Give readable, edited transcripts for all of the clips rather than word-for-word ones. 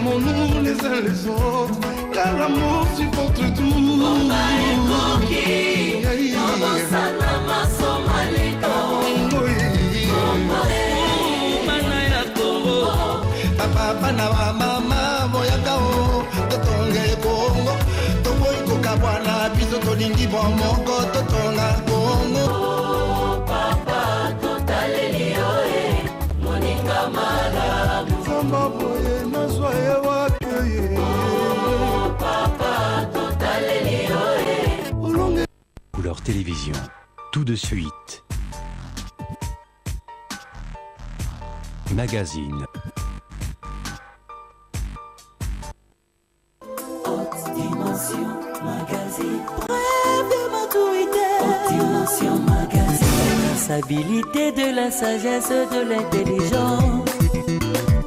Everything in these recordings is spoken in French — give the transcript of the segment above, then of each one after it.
aimons-nous les uns les autres, car l'amour supporte tout. Papa na mama boyaka o totonga Kongo toboyi kokabwana biso tolingi bomoko totonga Kongo. Papa totaleli oe moninga malamu Samba boye nazwa ye wapi. Papa totaleli oe. Couleur télévision, tout de suite. Magazine. Magazine, bref de maturité. Haute dimension magazine. La responsabilité de la sagesse, de l'intelligence.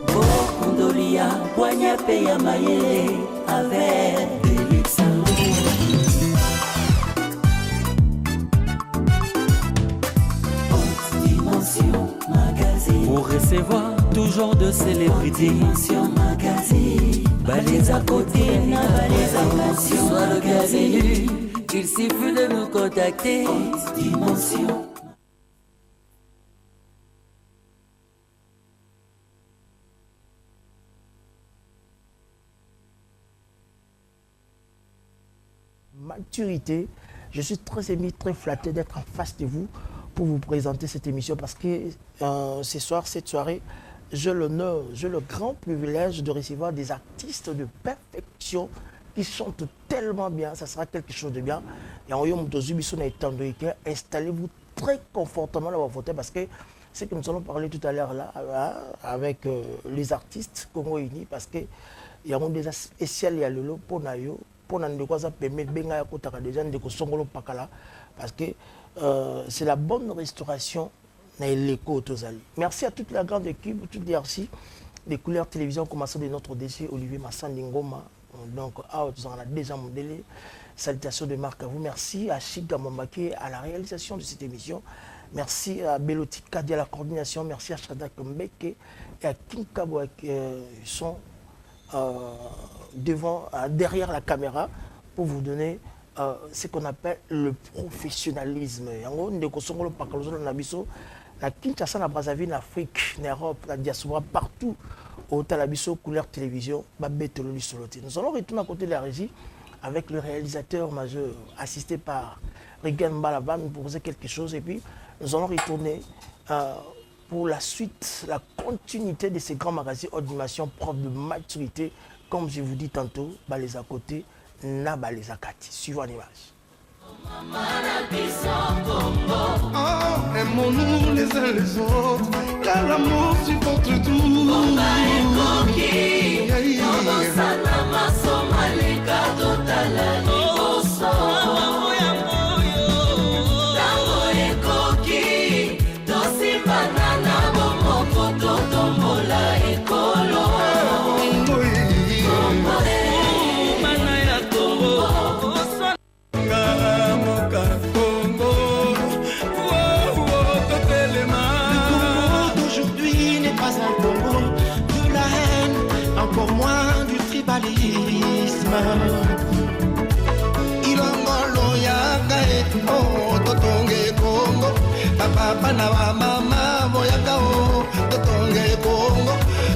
Bokondolia, Boigna Peya Mayele, avec des Luxembourg. Haute dimension magazine. Pour recevoir toujours de célébrités. Haute dimension magazine. Balais à côté, na balais à passion. Soit le cas élu, il suffit de nous contacter. Haute dimension. Maturité, je suis très ému, très flatté d'être en face de vous pour vous présenter cette émission parce que ce soir, cette soirée, j'ai l'honneur, j'ai le grand privilège de recevoir des artistes de perfection qui chantent tellement bien, ça sera quelque chose de bien. Et en installez-vous très confortablement dans votre fauteuil parce que c'est que nous allons parler tout à l'heure là avec les artistes Congo Unis parce que il y a des spéciales, il y a le lot pour Nayo, pour Nandekwaza permettre Benga Kotaka des gens de Kosongolo Pakala parce que c'est la bonne restauration. Merci à toute la grande équipe, toute l'IRC, les couleurs télévision, commençant de notre déchet, Olivier Massandingoma. Donc, on a déjà modélé. Salutations de marque à vous. Merci à Chiga Mamake à la réalisation de cette émission. Merci à Beloti Kadi à la coordination. Merci à Shadak Mbeke et à King Kabo qui sont derrière la caméra pour vous donner ce qu'on appelle le professionnalisme. La Kinshasa, la Brazzaville, l'Afrique, l'Europe, la diaspora, partout au Talabiso, couleur télévision, nous allons retourner à côté de la régie avec le réalisateur majeur, assisté par Regan Balaba, nous proposer quelque chose. Et puis, nous allons retourner pour la suite, la continuité de ces grands magazines d'animation propres de maturité. Comme je vous dis tantôt, les à côté, na les à kati. Suivons l'image. Oh, aimons-nous les uns les autres, car l'amour supporte tout. Encore moins du tribalisme. Ilongolo yaka oh totonge Kongo. Papa na mama boyaka oh totonge Kongo.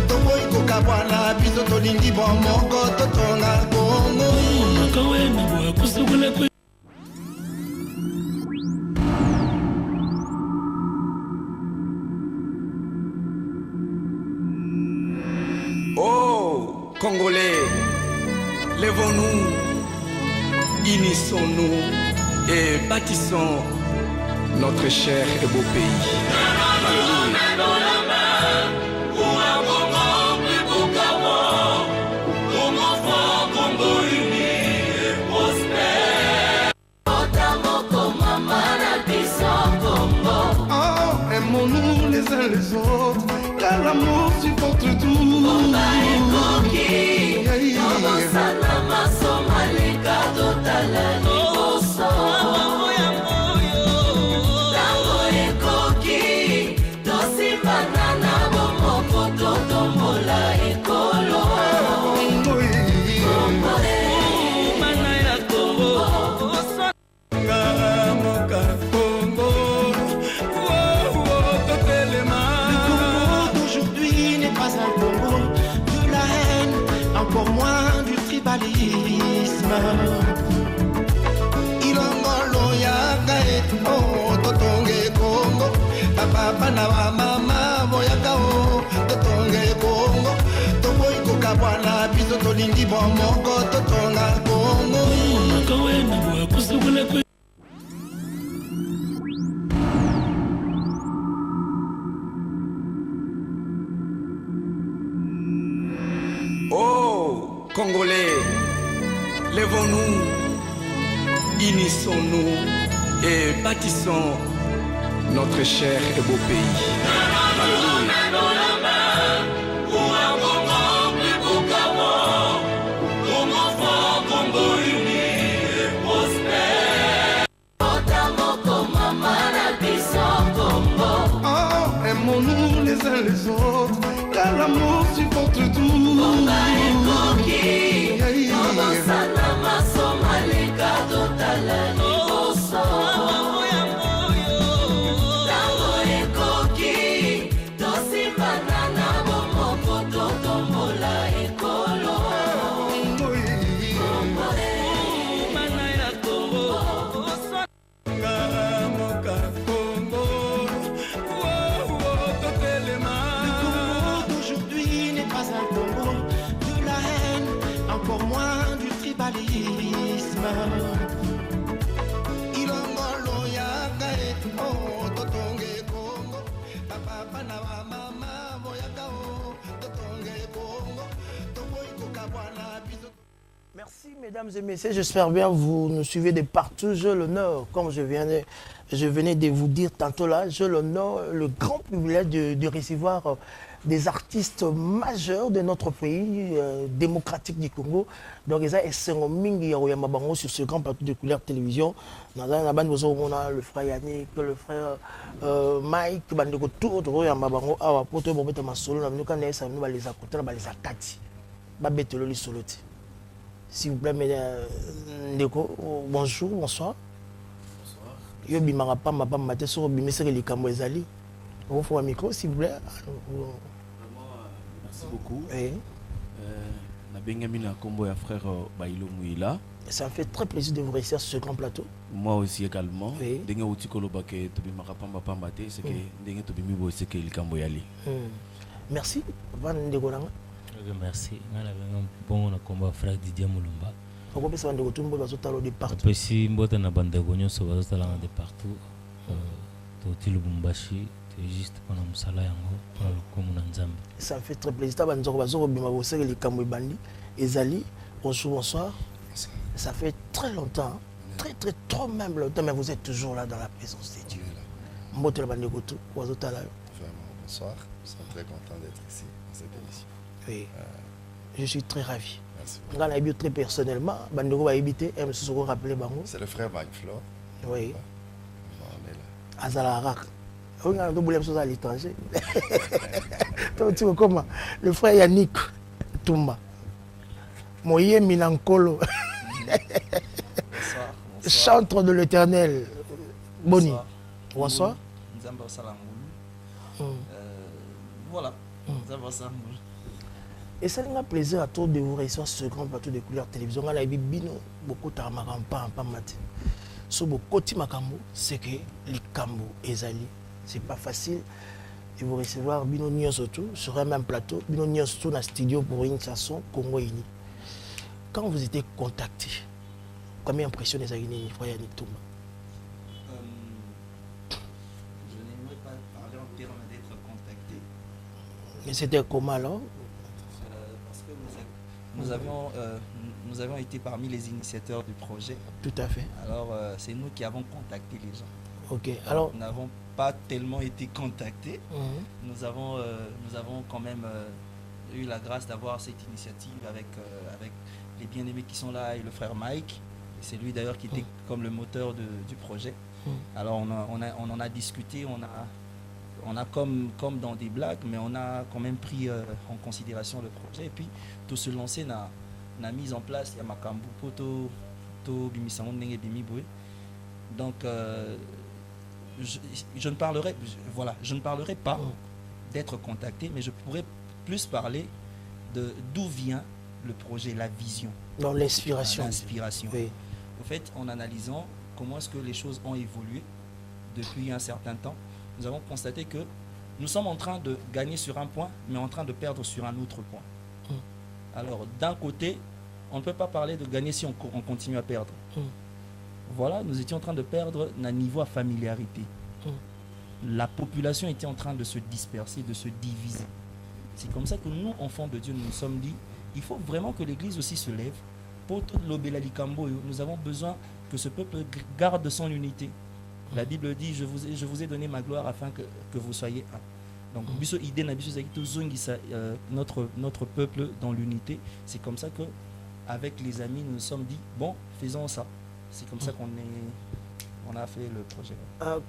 Toboyi kokabwana biso tolingi bomoko totonga Kongo. Congolais, lèvons-nous, unissons-nous et bâtissons notre cher et beau pays. Oh, aimons-nous les uns les autres, car l'amour supporte tout. n'est pas un Congo de la haine, encore moins du tribalisme. Ilongolo yaka oh totonge Congo, papa na mama boyaka oh totonge Congo, toboy kokabwana biso tolingi bomoko totonga Congo. Oh, Congolais, lèvons-nous, unissons-nous et bâtissons notre cher et beau pays. Oh, aimons-nous les uns les autres, car l'amour supporte tout. D'aujourd'hui n'est pas un Congo de la haine, encore moins du tribalisme. Ilongolo yaka oh totonge Congo, papa na mama boyaka oh totonge Congo, toboy kokabwana biso. Merci mesdames et messieurs, j'espère bien vous nous suivez de partout. J'ai l'honneur, comme je venais de vous dire tantôt là, j'ai l'honneur, le grand privilège de recevoir des artistes majeurs de notre pays démocratique du Congo. Donc ils ont mingi Yaoyamabango sur ce grand plateau de Couleur Télévision. On a le frère Yannick, le frère Mike, bandeko tout autre Yamabango awa poto bobeta masolo na minuka na esa nous les akota na les akati. Ba betelo li soloti. S'il vous plaît, Ndeko, bonjour, bonsoir. Bonsoir. Yo bimara pas ma maté sur bimisere les kambo ezali. On faut un micro s'il vous plaît. Merci beaucoup. Oui. Na Bengamina Kombo ya frère Bailo Mouila. Ça me fait très plaisir de vous recevoir sur ce grand plateau. Moi aussi également. Oui. Denga utikolo bake to bimara pamba pamba te c'est que denga to bimibo c'est que le kambo yali. Merci. Van Ndeko nanga. Merci. Bon, on a combat frère Didier Moulumba. On peut se rendre compte que de partout. Après, si on a bandagogno, ça va être de partout. Tu le Bumbashi, tu es juste pour nous saler comme un ensemble. Ça me fait très plaisir. Tu as les Kamouibandi, Ezali. Bonjour, bonsoir. Ça fait très longtemps, trop même longtemps, mais vous êtes toujours là dans la présence de Dieu. Bonsoir. Bonsoir. Nous sommes très contents d'être ici dans cette émission. Oui. Je suis très ravi. Merci. On a très personnellement, c'est le frère Mike Flore. Oui. On est là. Azalarak. On a doublé chose à l'étranger. Comment le frère Yannick Toumba. Moye Minankolo. Chantre de l'Éternel. Boni. Bonsoir. Voilà. Et ça m'a plaisir à toi de vous recevoir ce grand plateau de Couleur Télévision. On a bino beaucoup de matin. So beaucoup de makambo, c'est que les kambo ezali, c'est pas facile de vous recevoir bino nion surtout sur un même plateau, bino nion surtout dans studio pour une chanson Congo Ini. Quand vous étiez contacté, combien d'impressions les Aguiné frère Yannick Toumba? Je n'aimerais pas parler en termes d'être contacté. Mais c'était comment alors? Parce que nous avions été parmi les initiateurs du projet. Tout à fait. Alors c'est nous qui avons contacté les gens. Ok. Alors nous n'avons pas tellement été contactés. Nous avons quand même eu la grâce d'avoir cette initiative avec les bien-aimés qui sont là et le frère Mike. C'est lui d'ailleurs qui était comme le moteur du projet. Alors on en a discuté, on a comme dans des blagues, mais on a quand même pris en considération le projet. Et puis tout se lancer na mise en place Yamakambu Poto to Bimisango Ndenge Bimibwe. Donc je ne parlerai pas d'être contacté, mais je pourrais plus parler de d'où vient le projet, la vision. Dans l'inspiration. L'inspiration. Oui. En fait, en analysant comment est-ce que les choses ont évolué depuis un certain temps, nous avons constaté que nous sommes en train de gagner sur un point, mais en train de perdre sur un autre point. Alors, d'un côté, on ne peut pas parler de gagner si on continue à perdre. Voilà, nous étions en train de perdre un niveau à familiarité. La population était en train de se disperser, de se diviser. C'est comme ça que nous, enfants de Dieu, nous nous sommes dit, il faut vraiment que l'Église aussi se lève. Pour tout l'Obela Likambo, nous avons besoin que ce peuple garde son unité. La Bible dit, je vous ai donné ma gloire afin que vous soyez un. Donc, notre peuple dans l'unité, c'est comme ça que, avec les amis, nous nous sommes dit, bon, faisons ça. C'est comme ça qu'on a fait le projet.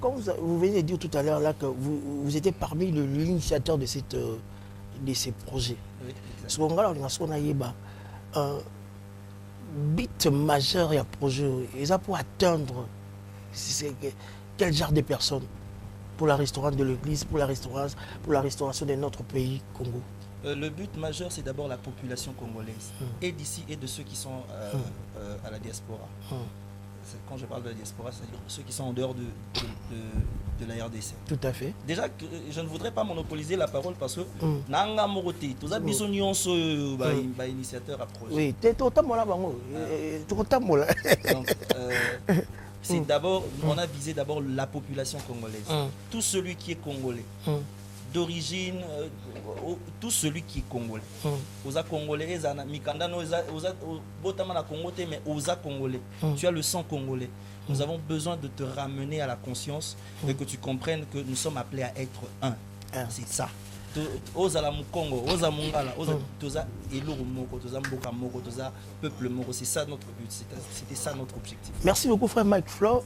Comme vous venez de dire tout à l'heure là que vous étiez parmi l'initiateur de ces projets. Oui, ce qu'on a un but majeur et un projet, et ça pour atteindre quel genre de personnes pour la restauration de l'église, pour la restauration de notre pays, Congo. Le but majeur, c'est d'abord la population congolaise, et d'ici et de ceux qui sont à la diaspora. Quand je parle de la diaspora, c'est-à-dire ceux qui sont en dehors de la RDC. Tout à fait. Déjà, je ne voudrais pas monopoliser la parole parce que Nanga Moroté, tous les initiateurs à projet. Oui, tu es totalement là, c'est d'abord, on a visé d'abord la population congolaise. Tout celui qui est congolais, d'origine, tout celui qui est congolais. Oza congolais, Mikandano, Botamana Congoté, mais Oza congolais. Tu as le sang congolais. Nous avons besoin de te ramener à la conscience et que tu comprennes que nous sommes appelés à être un. C'est ça. Oza la Mukongo, Oza Mungala, Oza Eluru Moko, Oza Mboka Moko, Oza Peuple Moko. C'est ça notre but, c'était ça notre objectif. Merci beaucoup, frère Mike Flo.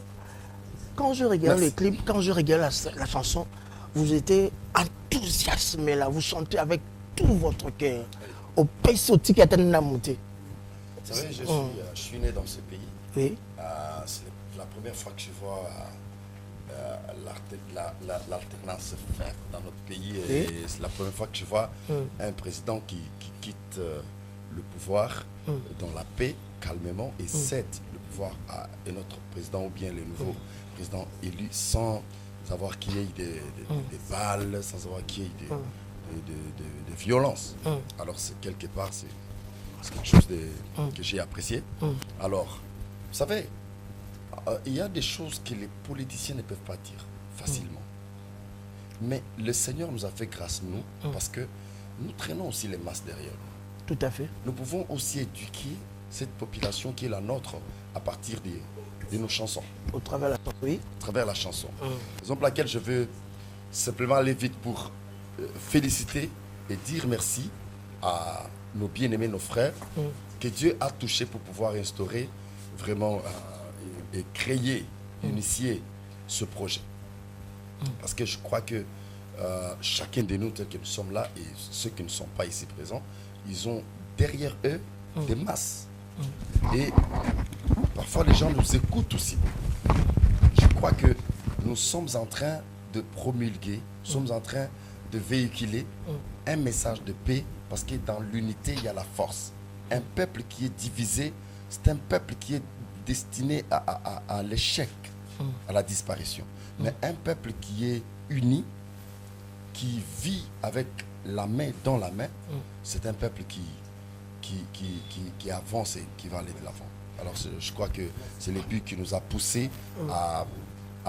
Quand je regarde le clip, quand je regarde la chanson, vous étiez enthousiasmé là, vous chantez avec tout votre cœur. Au pays sauté qui a été monté. Vous savez, je suis né dans ce pays. Oui. C'est la première fois que je vois l'alternance se faire dans notre pays. Et c'est la première fois que je vois un président qui quitte le pouvoir dans la paix, calmement, et cède le pouvoir à notre président ou bien le nouveau président élu sans savoir qu'il y ait des balles, sans savoir qu'il y ait de violence. Alors, quelque part, c'est quelque chose que j'ai apprécié. Alors, vous savez, il y a des choses que les politiciens ne peuvent pas dire facilement. Mais le Seigneur nous a fait grâce, nous, parce que nous traînons aussi les masses derrière nous. Tout à fait. Nous pouvons aussi éduquer cette population qui est la nôtre à partir de nos chansons. Au travers de la chanson, oui. Au travers de la chanson. Raison pour laquelle je veux simplement aller vite pour féliciter et dire merci à nos bien-aimés, nos frères, que Dieu a touché pour pouvoir instaurer vraiment et créer, initier ce projet. Parce que je crois que chacun de nous, tels que nous sommes là, et ceux qui ne sont pas ici présents, ils ont derrière eux des masses. Et parfois les gens nous écoutent aussi. Je crois que nous sommes en train de promulguer, nous sommes en train de véhiculer un message de paix, parce que dans l'unité, il y a la force. Un peuple qui est divisé, c'est un peuple qui est destiné à l'échec, à la disparition. Mais un peuple qui est uni, qui vit avec la main dans la main, c'est un peuple qui avance et qui va aller de l'avant. Alors je crois que c'est le but qui nous a poussé à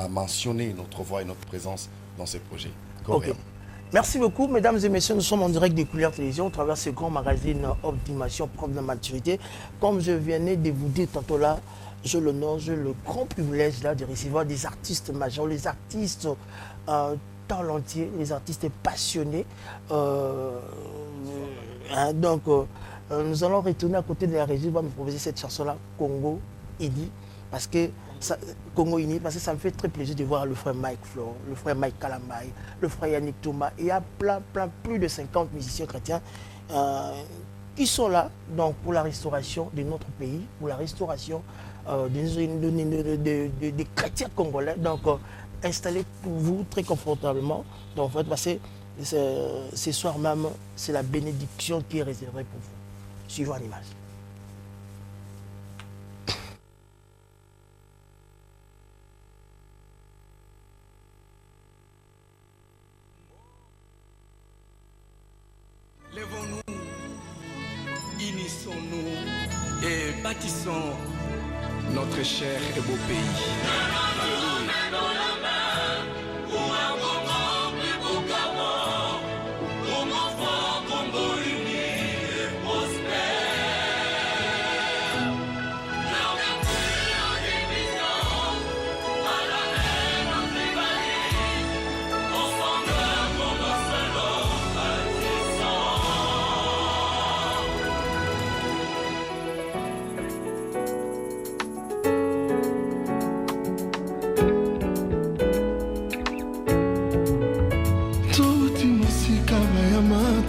mentionner notre voix et notre présence dans ces projets. Okay. Merci beaucoup, mesdames et messieurs. Nous sommes en direct de Couleur Télévision au travers de ce grand magazine Optimation, preuve de maturité. Comme je venais de vous dire tantôt là, j'ai l'honneur, j'ai le grand privilège là de recevoir des artistes majeurs, les artistes talentueux, les artistes passionnés. Donc, nous allons retourner à côté de la régie, va me proposer cette chanson-là, Congo Idi, parce que Congo Ini, parce que ça me fait très plaisir de voir le frère Mike Flo, le frère Mike Kalamai, le frère Yannick Thomas. Il y a plus de 50 musiciens chrétiens qui sont là donc, pour la restauration de notre pays, pour la restauration des chrétiens congolais. Donc, installés pour vous très confortablement. Donc, en fait, parce que ce soir même, c'est la bénédiction qui est réservée pour vous. Suivons l'image. Lèvons-nous, unissons-nous et bâtissons notre cher et beau pays.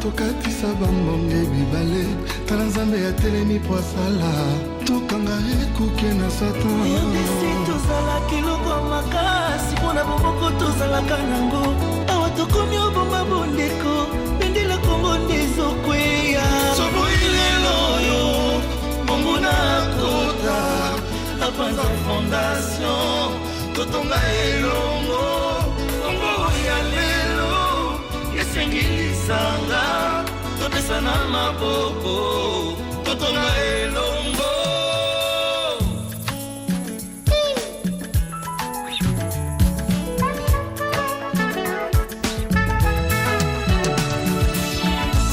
tokatisa bambonge bibale tala nzambe ya telemi po asala tokanga ekuke na satan yebisi tozalaki loko makasi mpona boboko tozalaka nango awa tokomi obomba bondeko bendela kongo nde ezokweya soboyi lelo oyo bongo na kota apanza fondation totonga elongo kongo ya lelo esengilisanga topesana maboko totonga elongo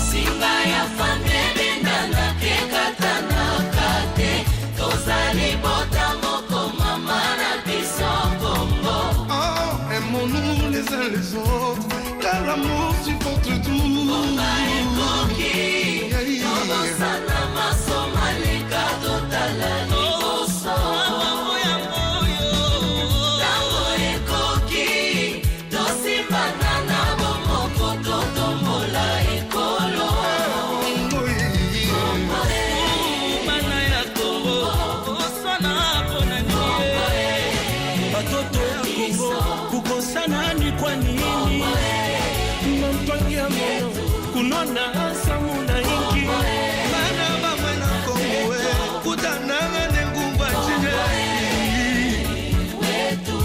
singa ya fande bendana kekatana kate tozali bota moko mama na biso Congo. Oh, aimons-nous les uns les autres car l'amour supporte tout. kunona samuna ingi mana bamwe na Kongo kutananga nengumba chine wetu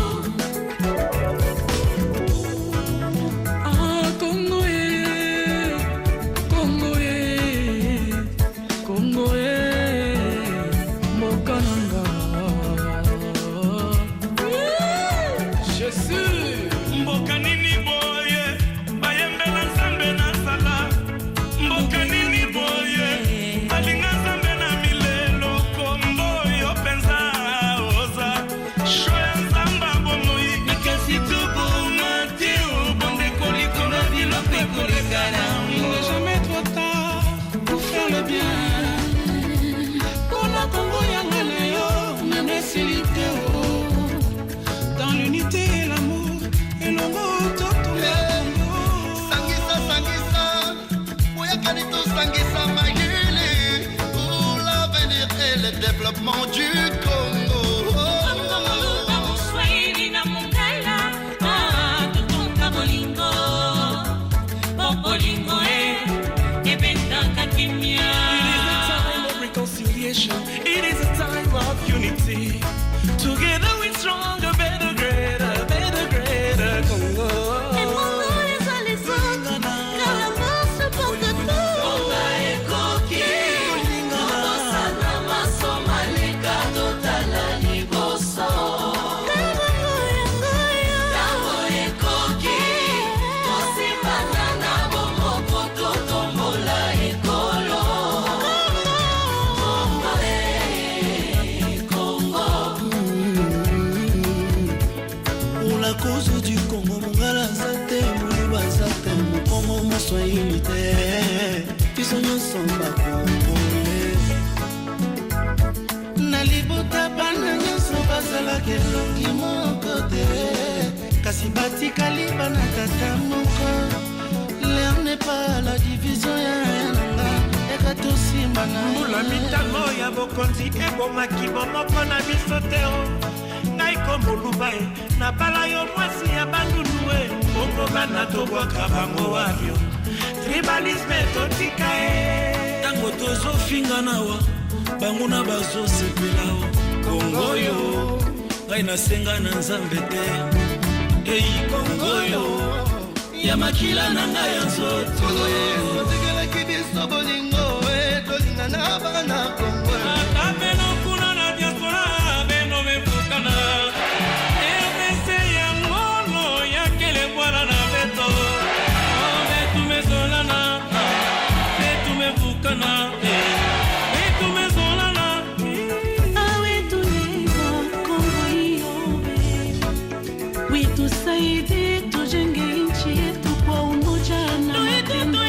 Kongo Kongo mokananga Jésus mbokanini boye bayembe na nzambe na sala mbokanini boye alinga nzambe na milelo kombo yo penza oza shoya nzamba bomoi mikasi tubomati ubonde kolikona bilope kolikana il n'est jamais trop tard pour faire le bien pour la Congo yanga na yo nane silite dans l'unité et l'amour et l'ongo totonga Sangisa sangisa oyakani to sangisa mayele pour l'avenir et le développement du Congo. It is a time of unity. Together we're stronger, better, greater Congo. Et mon nom les uns les autres, car l'amour se porte tout. Onga ekoki, Kongo sana masoma leka totala liboso. Tango ekoki, tosimana na bomoko totombola ekolo. Pour la cause du Congo, Mongala Zate, Mouliba Zate, Congo, Moswahilité, Pisonyo Samba Congolais. Nalibota bana nyoso bazala kelongi moko te, kasi batikali bana tata moko. L'air n'est pas la division ya yananga, ekatosimba na mula mitano ya bokonzi ebomaki bomoko na biso te. ngai komoluba e nabala yo mwasi ya bandunu e bongo bana tobwaka bango avio tribalisme totika e ntango tozofinga nawa bango na bazosepela kongo yo ngai nasenga na nzambe te ei kongo yo ya makila na ngai ya nzoto otegelaki biso bolingo e tolinga na bana kongo atabeno kuna na diaspora beno mefukana RDC ya ngono ya kele bwana na beto betu mezolana betu mefukana betu mezolana awe tuliva kongo iyo we tusaidie tujenge nchi yetu kwa umoja na mapendo.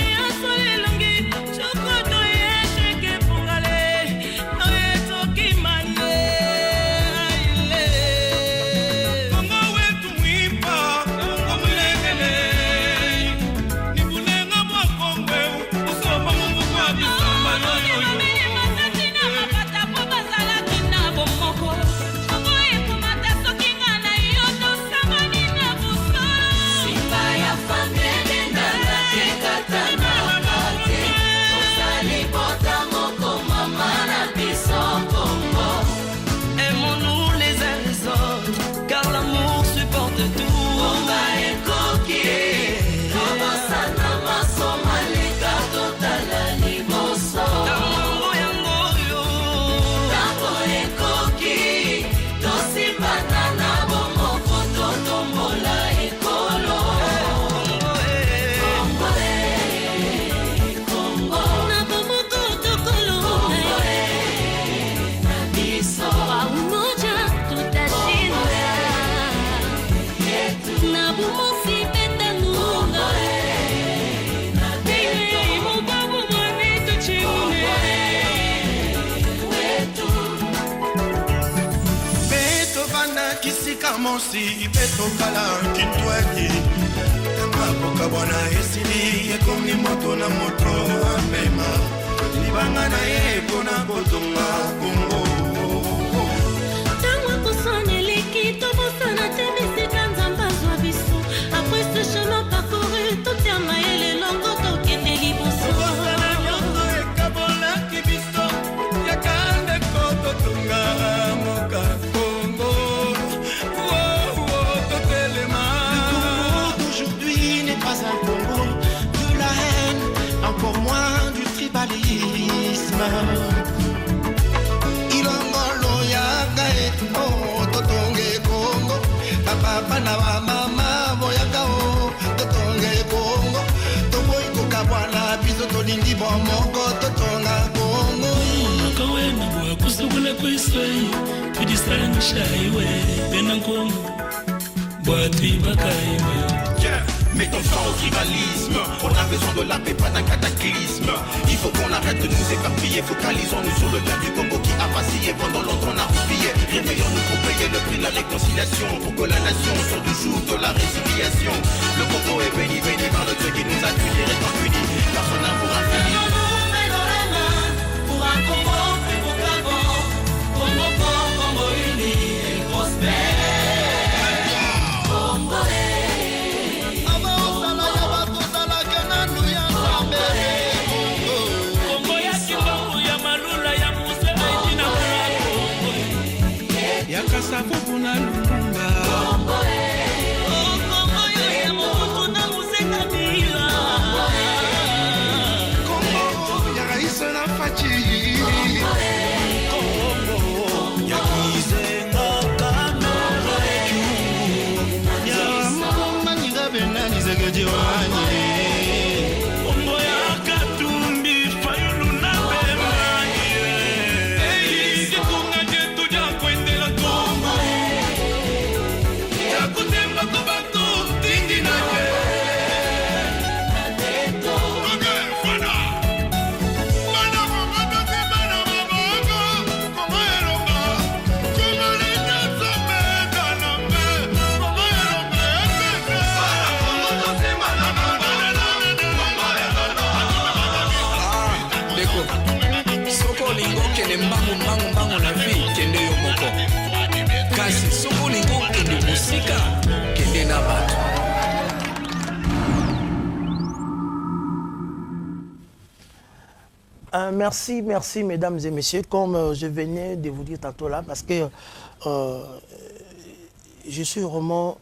Mosi beto kala kintwaki Maboka bwana esili ekomi moto na moto amema Libanga na ye pona botonga Kongo Tangwa kusone liki tobosana tebisika nzamba zwa biso Après ce chemin parcouru tout ya mayele longo tokende liboso Bosana nyoto ekabola kibiso Yakande kototunga moka Kongo Un Congo de la haine, encore moins du tribalisme. Ilongolo yaka oh totonge Congo, papa na mama boyaka oh totonge Congo, toboy kokabwana biso tolingi bomoko totonga Congo. Kawena bwa kusukula kwisai, tudisala nshaiwe bena Congo, bwa tribakaiwe. Mettons fin au tribalisme. On a besoin de la paix, pas d'un cataclysme. Il faut qu'on arrête de nous éparpiller. Focalisons-nous sur le bien du Congo qui a vacillé. Pendant longtemps on a roupillé. Réveillons-nous pour payer le prix de la réconciliation. Pour que la nation sorte du joug de la résiliation. Le Congo est béni, béni par le Dieu qui nous a tués et tant unis. Personne n'a pour un pays. Pour un Congo plus beau qu'avant. Congo fort, Congo uni et prospère. Kasavubu na Lumumba Kongo ya Mobutu na Musenga Bila Kongo ya Raisa na Fachi Kongo ya Kizenga Kamara ya Mama Niga Benani Zegejiwani Kongo ya Katumbi Fayulu na Bemani Kikunga jetu ja kwendela Soko lingo kene mbangu la vie kende yo moko kasi soko Chaka Kende na bato. Merci, merci mesdames et messieurs. Comme je venais de vous dire tantôt là, parce que je suis vraiment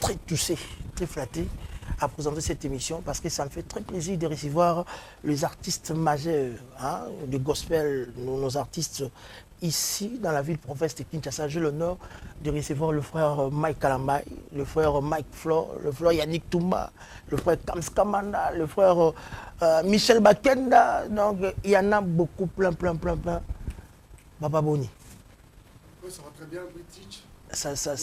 très touché, très flatté à présenter cette émission parce que ça me fait très plaisir de recevoir les artistes majeurs du gospel, nos artistes ici dans la ville province de Kinshasa. J'ai l'honneur de recevoir le frère Mike Kalambai, le frère Mike Flor, le frère Yannick Toumba, le frère Kams Kamanda, le frère Michel Bakenda. Donc il y en a beaucoup, plein. Baba Boni. Oui, ça va très bien, British. Ça.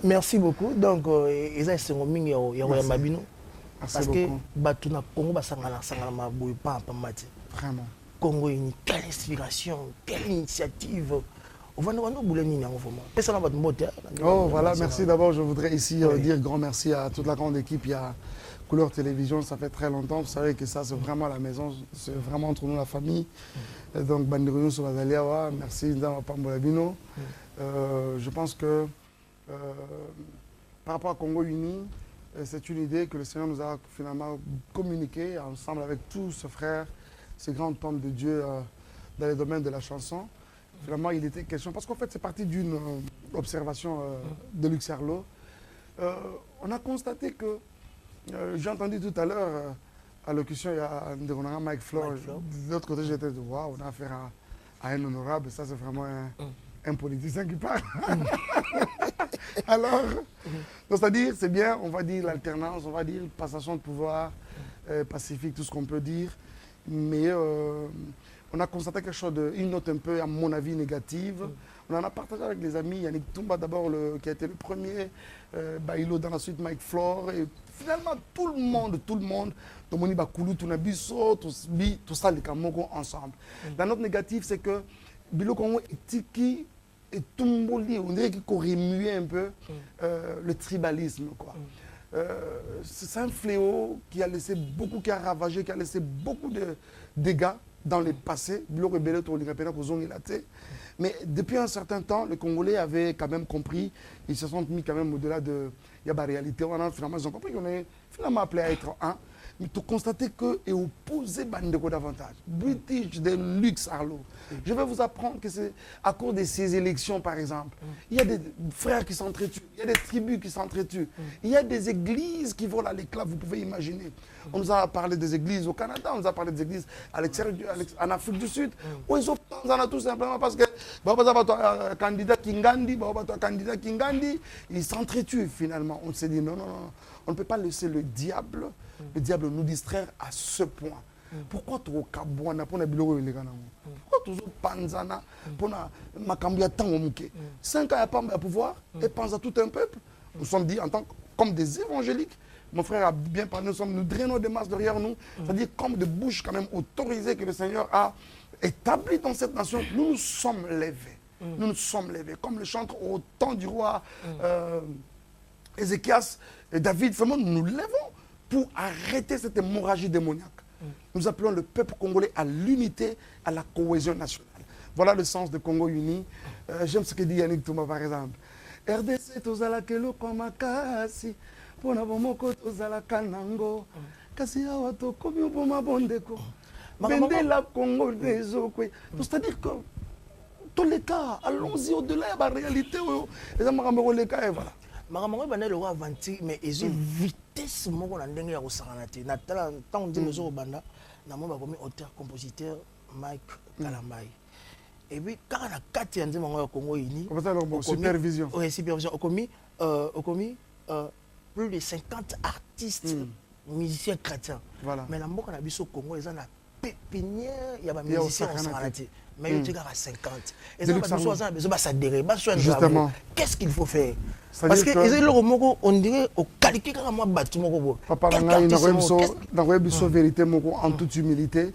Merci beaucoup. Donc, ils ont essayé de Mabino. Parce que Batuna Congo, vraiment. Congo, quelle inspiration, quelle initiative. Oh, voilà, merci d'abord. Je voudrais ici dire grand merci à toute la grande équipe. Il y a Couleur Télévision, ça fait très longtemps. Vous savez que ça, c'est vraiment la maison, c'est vraiment entre nous la famille. Donc, Bandirounou Souvazaliawa, merci Ndama Pambolabino. Je pense que par rapport à Congo Uni, c'est une idée que le Seigneur nous a finalement communiquée ensemble avec tous ses frères, ces grands hommes de Dieu dans les domaines de la chanson. Finalement, il était question, parce qu'en fait, c'est parti d'une observation de Luc Serlot. On a constaté que, j'ai entendu tout à l'heure, à l'allocution, il y a Mike Flor. De l'autre côté, j'étais de waouh, on a affaire à un honorable, ça c'est vraiment un politicien qui parle. Alors, c'est-à-dire, c'est bien, on va dire l'alternance, on va dire passation de pouvoir pacifique, tout ce qu'on peut dire, mais on a constaté quelque chose, une note un peu, à mon avis, négative. On en a partagé avec les amis, Yannick Toumba d'abord, qui a été le premier, Bailo dans la suite, Mike Flor, et finalement tout le monde, Tomoni Bakoulou, Tunabiso, tout ça, les Kamoko ensemble. La note négative, c'est que Bilo Kongo et Tiki et Tumboli, on dirait qu'il remuait un peu le tribalisme, quoi. C'est un fléau qui a laissé beaucoup, qui a ravagé, qui a laissé beaucoup de dégâts dans le passé. Mais depuis un certain temps, les Congolais avaient quand même compris, ils se sont mis quand même au-delà de la réalité. Finalement, ils ont compris qu'on est finalement appelé à être un. Mais tu constates que est opposé Bandeko davantage. British de Luc Serlot. Je vais vous apprendre que c'est à cause de ces élections, par exemple. Il y a des frères qui s'entretuent, il y a des tribus qui s'entretuent, il y a des églises qui volent à l'éclat, vous pouvez imaginer. On nous a parlé des églises au Canada, on nous a parlé des églises à l'extérieur, en Afrique du Sud. Où ils ont tout simplement parce que candidat Kingandi, ils s'entretuent finalement. On s'est dit non, on ne peut pas laisser le diable nous distraire à ce point. Pourquoi tu es Kabouana pour Pourquoi tu es Panzana pour Makambia Tangomuke 5 ans à pouvoir et pense à tout un peuple. Nous sommes dit en tant comme des évangéliques. Mon frère a bien parlé, nous drainons des masses derrière nous. C'est-à-dire comme des bouches quand même autorisées que le Seigneur a établies dans cette nation. Nous nous sommes levés. Nous nous sommes levés. Comme le chantre au temps du roi Ézéchias et David, vraiment nous nous levons pour arrêter cette hémorragie démoniaque. Nous appelons le peuple congolais à l'unité, à la cohésion nationale. Voilà le sens de Congo uni. J'aime ce que dit Yannick Touma par exemple. RDC tozala kelo komakasi pona bomoko tozala kanango kasi awa tokomi boma bondeko bende la Congo des okwe. C'est-à-dire que tous les cas, allons-y au-delà de la réalité. Les Amaramero les cas et voilà. Makamoko bana le avanti mais ils ont vitesse moko na ndenge ya kosakana te na tant dit nous banda na mo ba komi auteur compositeur Mike Kalambai et puis quand la kati ya nzema ya Congo uni comme ça leur supervision okomi plus de 50 artistes musiciens chrétiens voilà mais la mboka na biso Congo ils ont la pépinière il y a ba musiciens kosakana te mais il y a 50 et ça va s'adhérer justement qu'est-ce qu'il faut faire parce que on dirait au calqué comme moi battu moko papa na biso vérité moko en toute humilité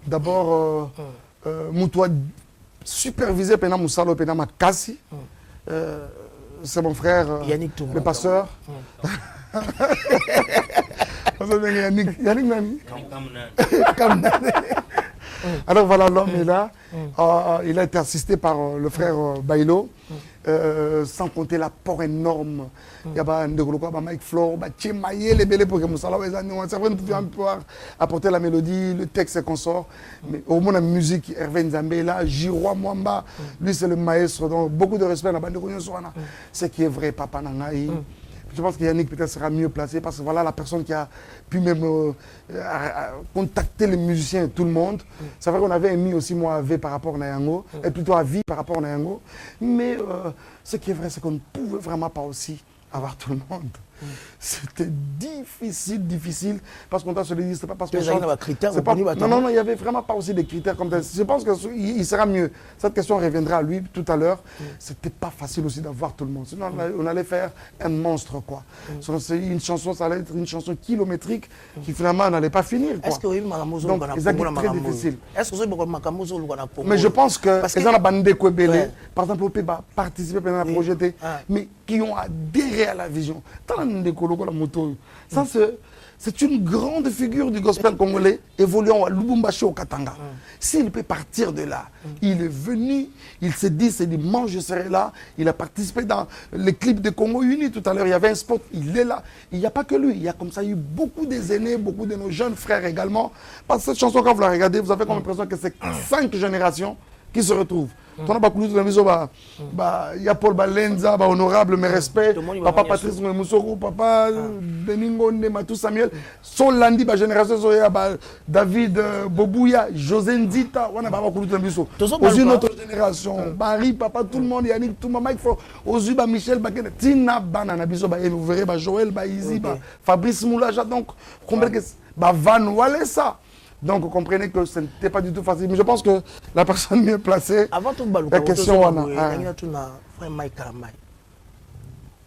d'abord mutoa supervisé pena musalo pena makasi c'est mon frère Yannick Toumba, le pasteur Yannick Nani alors voilà, l'homme est là. Il a été assisté par le frère Bailo. sans compter l'apport énorme. Il y a Mike Flore, les bébés pour que Moussala, c'est vrai, nous pouvions pouvoir apporter la mélodie, le texte et consort. Mais au moins la musique, Hervé Nzambé là, Giroua Mwamba, lui c'est le maestro, donc beaucoup de respect dans la bande de ce qui est vrai, Papa Nangaï. Je pense que Yannick peut-être sera mieux placé parce que voilà la personne qui a pu même contacter les musiciens et tout le monde. C'est vrai qu'on avait émis aussi moi à V par rapport à Nayango, et plutôt à Vie par rapport à Nayango. Mais ce qui est vrai, c'est qu'on ne pouvait vraiment pas aussi avoir tout le monde. C'était difficile, parce qu'on doit se le dire, c'est pas parce que... Non, il n'y avait vraiment pas aussi des critères comme ça. Je pense qu'il sera mieux. Cette question reviendra à lui tout à l'heure. C'était pas facile aussi d'avoir tout le monde. Sinon, on allait faire un monstre, quoi. C'est une chanson, ça allait être une chanson kilométrique qui finalement n'allait pas finir, quoi. Est-ce que vous donc, c'est très difficile. Est-ce que vous avez mais je pense que les gens la bande de Kwebele, par exemple, peut participer à un projet, mais qui ont adhéré à la vision. Ça, c'est une grande figure du gospel congolais évoluant à Lubumbashi au Katanga. S'il peut partir de là, il est venu, il s'est dit, c'est dimanche, je serai là. Il a participé dans les clips de Congo Uni tout à l'heure. Il y avait un spot, il est là. Il n'y a pas que lui, il y a comme ça eu beaucoup des aînés, beaucoup de nos jeunes frères également. Parce que cette chanson, quand vous la regardez, vous avez comme l'impression que c'est 5 générations qui se retrouvent. Il y a Paul Balenza, honorable, mes respects. Papa Patrice Moussoro, papa Beningo Matou Samuel. Solandi, génération, David Bobouya, José Nzita. Aux une autre génération. Barry, papa, tout le monde, Yannick, tout le monde, Mike Flo, Ozuba, Michel, Tina, Banana, vous verrez, Joël, Izzy, Fabrice Moulaja. Donc, comprenez que Van Walesa. Donc, vous comprenez que ce n'était pas du tout facile. Mais je pense que la personne mieux placée... Avant tout, la question,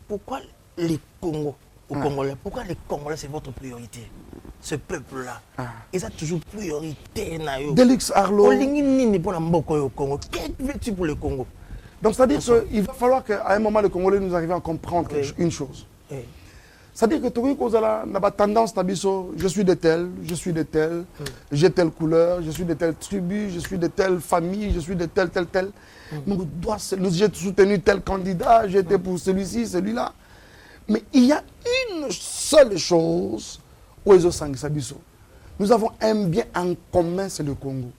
pourquoi les Congos, Congolais, pourquoi les Congolais, c'est votre priorité? Ce peuple-là, ils ont toujours priorité. Delix Arlo. Qu'est-ce que veux-tu pour le Congo? Donc, c'est-à-dire qu'il va falloir qu'à un moment, les Congolais nous arrivent à comprendre une chose. C'est-à-dire que tout le monde a tendance à dire je suis de tel, j'ai telle couleur, je suis de telle tribu, je suis de telle famille, je suis de tel. Donc, j'ai soutenu tel candidat, j'étais pour celui-ci, celui-là. Mais il y a une seule chose où nous avons un bien en commun, c'est le Congo.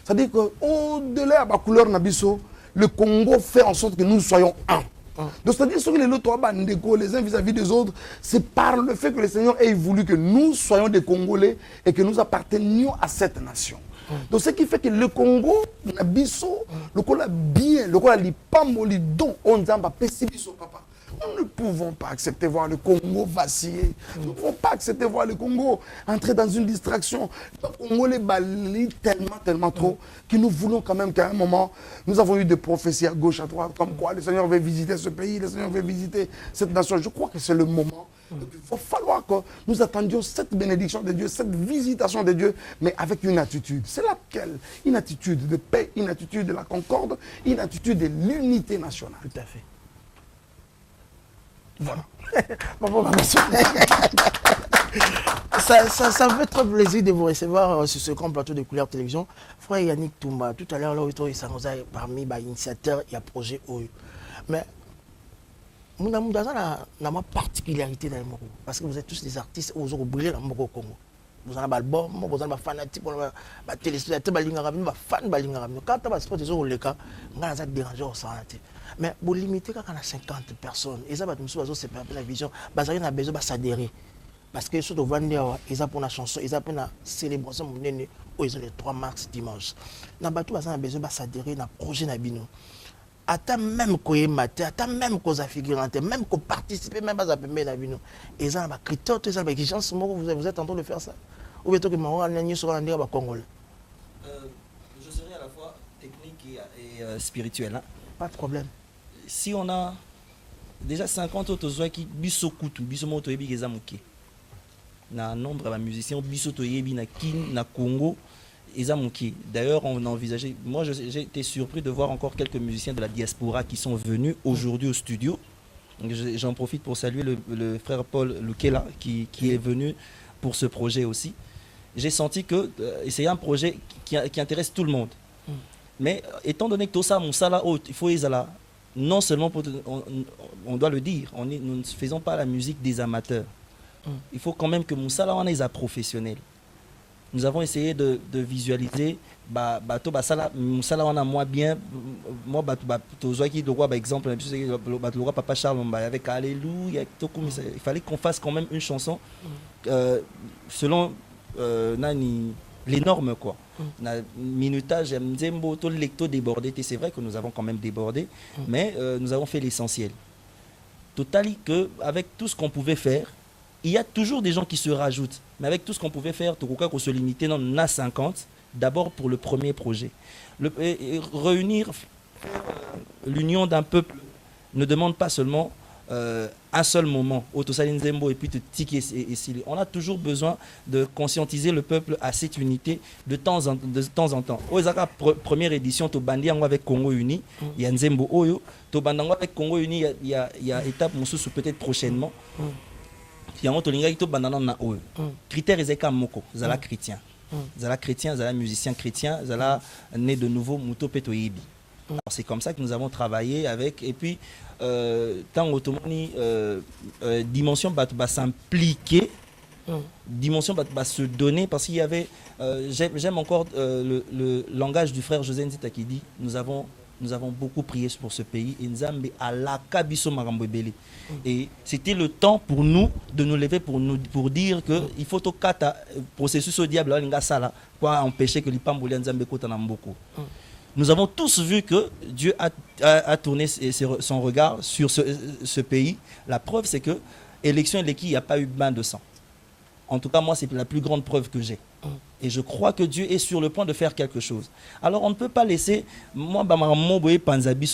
C'est-à-dire qu'au-delà de la couleur Nabiso, le Congo fait en sorte que nous soyons un. Donc c'est-à-dire que les uns vis-à-vis des autres, c'est par le fait que le Seigneur ait voulu que nous soyons des Congolais et que nous appartenions à cette nation. Donc ce qui fait que le Congo, Nabiso, le Congo bien, le Congo lipambo, li don, on zamba pesibiso papa. Nous ne pouvons pas accepter voir le Congo vaciller. Nous ne pouvons pas accepter voir le Congo entrer dans une distraction. Le Congo les balaye tellement trop que nous voulons quand même qu'à un moment, nous avons eu des prophéties à gauche, à droite, comme quoi le Seigneur veut visiter ce pays, le Seigneur veut visiter cette nation. Je crois que c'est le moment. Il va falloir que nous attendions cette bénédiction de Dieu, cette visitation de Dieu, mais avec une attitude. C'est laquelle? Une attitude de paix, une attitude de la concorde, une attitude de l'unité nationale. Tout à fait. Voilà. Ça me fait trop plaisir de vous recevoir sur ce grand plateau de Couleur Télévision. Frère Yannick Toumba, tout à l'heure, là, il s'est parmi les initiateurs, il y a projet OU. Mais nous avons une particularité dans le Moko. Parce que vous êtes tous des artistes, vous avez brillé dans le Moko Congo. Vous avez un album, vous avez un fanatique, vous avez un téléspectateur, vous avez un fan. Quand vous avez un sport, vous avez un dérangé au santé. Mais vous limitez quand on a 50 personnes. Et ça va nous la vision. Vous avez besoin de s'adhérer. Parce que surtout, ils ont pour la chanson, ils ont pour la célébration, ils ont le 3 mars dimanche. Ils ont besoin de s'adhérer dans le projet. Attends même qu'on ait maté, attends même qu'on a figurante, même qu'on participe, même pas à permettre la vie. Ils ont des critères, ils ont des exigences. Vous êtes en train de faire ça? Ou bien que moi, je suis en train de Congolais. Je serai à la fois technique et spirituel. Hein. Pas de problème. Si on a déjà 50 autres qui biso kutu, biso moto ebi gezamuke. Na nombre de musiciens biso to yebi na kin na Congo ezamuke. D'ailleurs, on a envisagé, moi j'ai été surpris de voir encore quelques musiciens de la diaspora qui sont venus aujourd'hui au studio. J'en profite pour saluer le frère Paul Lukela qui est venu pour ce projet aussi. J'ai senti que c'est un projet qui intéresse tout le monde. Mais étant donné que tout ça, mon sala, il faut y aller. non seulement, on doit le dire, nous ne faisons pas la musique des amateurs. Il faut quand même que Moussala on est professionnel. Nous avons essayé de visualiser Moussala on a moins bien moi par exemple Papa Charles avec Alléluia, il fallait qu'on fasse quand même une chanson selon les normes quoi. Minutage Nzembo tout lecto débordé, c'est vrai que nous avons quand même débordé, mais nous avons fait l'essentiel. Totalement que avec tout ce qu'on pouvait faire, il y a toujours des gens qui se rajoutent, mais avec tout ce qu'on pouvait faire, qu'on se limitait dans na 50, d'abord pour le premier projet. Réunir l'union d'un peuple ne demande pas seulement un seul moment, et puis on a toujours besoin de conscientiser le peuple à cette unité de temps en temps. Première édition, avec Congo Uni, il y a Nzembo Oyo, avec Congo Uni, il y a étape peut-être prochainement. Critère ezeka moko zala chrétien zala musicien chrétien zala né de nouveau muto peto yebi. C'est comme ça que nous avons travaillé avec, et puis tant automoni dimension va s'impliquer, dimension va se donner, parce qu'il y avait j'aime encore le langage du frère José Nzita qui dit nous avons beaucoup prié pour ce pays. Et c'était le temps pour nous de nous lever pour dire qu'il faut au kata processus au diable pour empêcher que l'ipamboli Nzambe kota na mboko. Nous avons tous vu que Dieu a tourné son regard sur ce pays. La preuve, c'est que élection et l'équipe, il n'y a pas eu bain de sang. En tout cas, moi, c'est la plus grande preuve que j'ai. Et je crois que Dieu est sur le point de faire quelque chose. Alors, on ne peut pas laisser... Moi,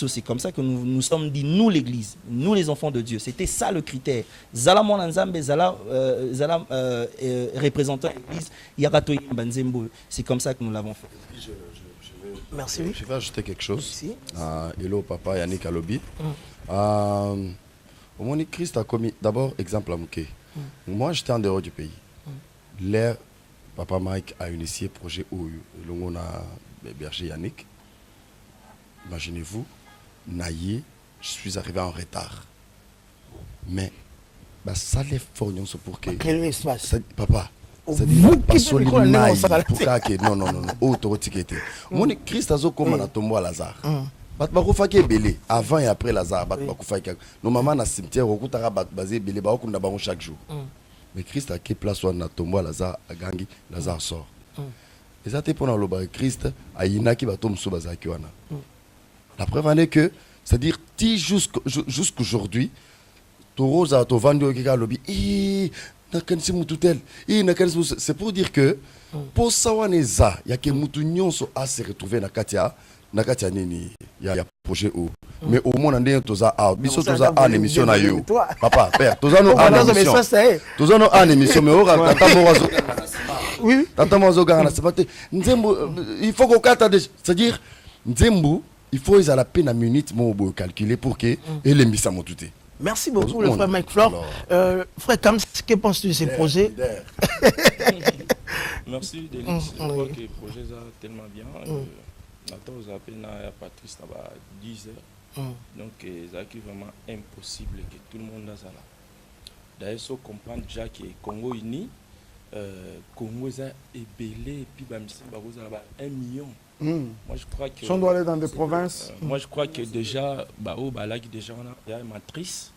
c'est comme ça que nous sommes dit, nous l'Église, nous les enfants de Dieu. C'était ça le critère. Zala Monanzambe, Zala représentant l'Église, Yaratoy Banzembo. C'est comme ça que nous l'avons fait. Merci. Je vais ajouter quelque chose. Merci. Hello, papa Yannick Alobi. Au moment où Christ a commis... D'abord, exemple à Mouké. Moi, j'étais en dehors du pays. L'air... Papa Mike a initié le projet OU. On a berger Yannick. Imaginez-vous, naïe, je suis arrivé en retard. Mais ça les fornions pour que. Quel espace? Papa. Vous qui pour non. Autorité. Mon Christ a zo comme na tombo à Lazare. Batbakufaki belé avant et après Lazare. Batbakufaki. Nos mamans na cimetière au kutara basé belé ba okunda bango chaque jour. Mais Christ a qui place où on a tombé à Lazare, à Gangi, Lazare sort. Et ça, c'est pour le Christ, à Inaki, va tomber sous Bazaki. La preuve en est que, c'est-à-dire, jusqu'aujourd'hui, Toro a vendu au lobby, c'est pour dire que, pour Sawaneza, il y a que Moutounion à se retrouver dans Katia Nini, il y a projet où. Mais au moins, on a une émission. Papa, père, on a une émission. Mais il faut qu'on c'est-à-dire, Nzembo, il faut la peine à minute pour calculer pour que l'émission soit tout. Merci beaucoup, le frère Mike Flore. Frère Kams, que penses-tu de ces projets? Merci, Denis. Je crois que le projet est tellement bien. Nathan, vous appelez Patrice là-bas 10 heures. Donc, c'est vraiment impossible que tout le monde a ça là. D'ailleurs, il faut comprendre déjà que Congo uni, Congo est belé, et puis il y a 1 million. Moi, je crois que. Si on doit aller dans des provinces. Moi, je crois que déjà, là, déjà, il y a une matrice.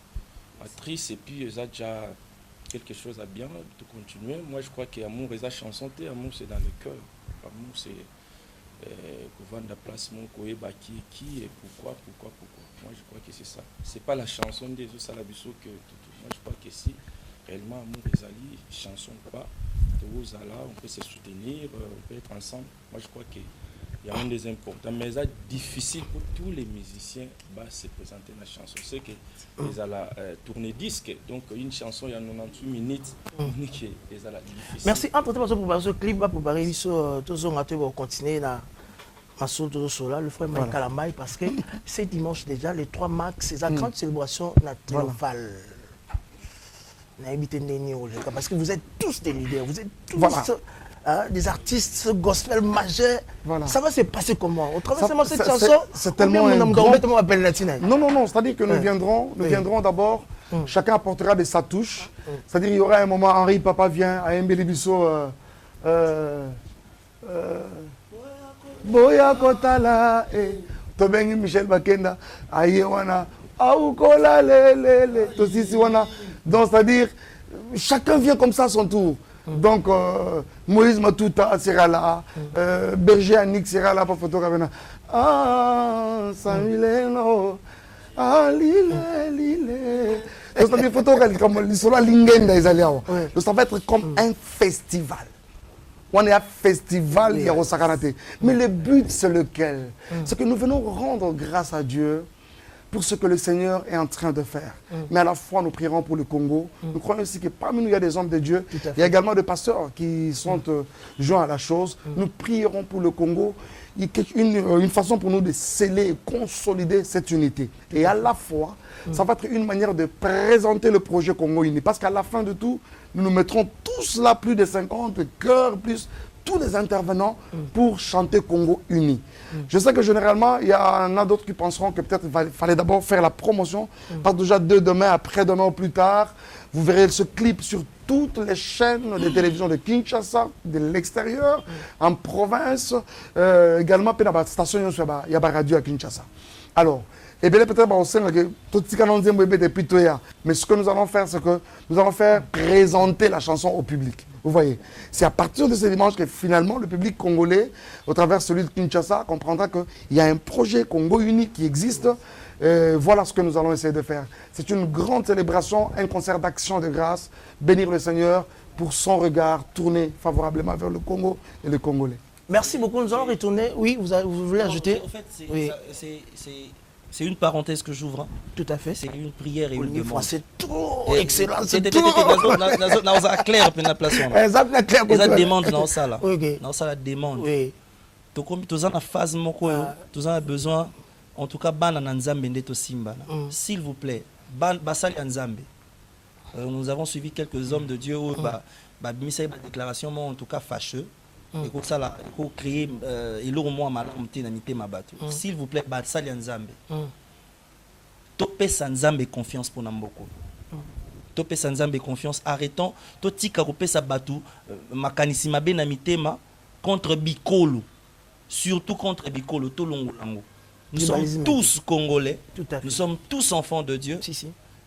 Et puis, il y a déjà quelque chose à bien de continuer. Moi, je crois qu'amour, les chansons, amour, c'est dans le cœur. Amour, c'est. Vendre la place, mon coé, qui et pourquoi. Moi, je crois que c'est ça. C'est pas la chanson des autres Salabiso que moi, je crois que si réellement amour les alliés, chanson ou pas, on peut se soutenir, on peut être ensemble. Moi, je crois qu'il y a un des importants. Mais c'est difficile pour tous les musiciens de se présenter la chanson. C'est que ils ont la tournée disque, donc une chanson il y a 98 minutes. Merci. Entre-temps, pour préparer ce clip, pour préparer pour continuer là. Le frère Mike Kalamai, parce que c'est dimanche déjà, les 3 mars, c'est la grande célébration triomphale. Parce que vous êtes tous des leaders, vous êtes tous des artistes gospel majeurs. Voilà. Ça va se passer comment? Au travers de cette ça, chanson, c'est tellement un grand... Non, c'est-à-dire que nous viendrons d'abord, chacun apportera de sa touche. C'est-à-dire il y aura un moment, Henri Papa vient, à Mbeli Bisso, Boya Kotala, Tobengi Michel Bakenda, Ayewana, Aoukola, Tosisi Wana. Donc c'est-à-dire, chacun vient comme ça à son tour. Donc, Moïse Matouta sera là, Berger Annick sera là pour photographer. Ah, Samuel, ah, Lille. C'est-à-dire, photographe, comme l'histoire Lingenda, ils allaient. Donc, ça va être comme un festival. On est à festival, il y a Rosakarate. Mais le but, c'est lequel? C'est que nous venons rendre grâce à Dieu pour ce que le Seigneur est en train de faire. Mais à la fois, nous prierons pour le Congo. Nous croyons aussi que parmi nous, il y a des hommes de Dieu. Il y a également des pasteurs qui sont joints à la chose. Nous prierons pour le Congo. Il y a une façon pour nous de sceller et consolider cette unité. Et à la fois, ça va être une manière de présenter le projet Congo Uni. Parce qu'à la fin de tout, nous nous mettrons tous là, plus de 50 chœurs, plus tous les intervenants pour chanter Congo Uni. Je sais que généralement, il y en a d'autres qui penseront que peut-être il fallait d'abord faire la promotion. Parce que déjà demain, après-demain ou plus tard, vous verrez ce clip sur toutes les chaînes de télévision de Kinshasa, de l'extérieur, en province, également dans la station, il y a la radio à Kinshasa. Alors, et bien peut-être au sein de tout ce qu'on dit depuis tout hier. Mais ce que nous allons faire, c'est que nous allons faire présenter la chanson au public. Vous voyez, c'est à partir de ce dimanche que finalement le public congolais, au travers celui de Kinshasa, comprendra qu'il y a un projet Congo Uni qui existe. Voilà ce que nous allons essayer de faire. C'est une grande célébration, un concert d'action de grâce, bénir le Seigneur pour son regard tourné favorablement vers le Congo et les Congolais. Merci beaucoup, nous allons retourner. Oui, vous voulez ajouter? En fait, c'est une parenthèse que j'ouvre. Tout à fait. C'est une prière et une demande. C'est trop excellent. C'est tout. Nous avons clair pour la place. Nous avons demande dans ça là. Dans ça la demande. Donc comme tous en phase moko, tous en besoin. En tout cas, ban Nzambe ndeto simba. S'il vous plaît, ban basali Nzambe. Nous avons suivi quelques hommes de Dieu où mis une déclaration en tout cas fâcheux. Et pour ça là, il faut créer et l'eau moi madame tenamité ma bateau. S'il vous plaît, basali Nzambe. Topé Nzambe confiance pour Namboko. Topé Nzambe confiance. Arrêtons. Totika kopé sa bateau. Makanisi mabe na mitema contre Bikolo. Surtout contre Bikolo tolongo lango. Nous sommes tous Congolais, nous sommes tous enfants de Dieu.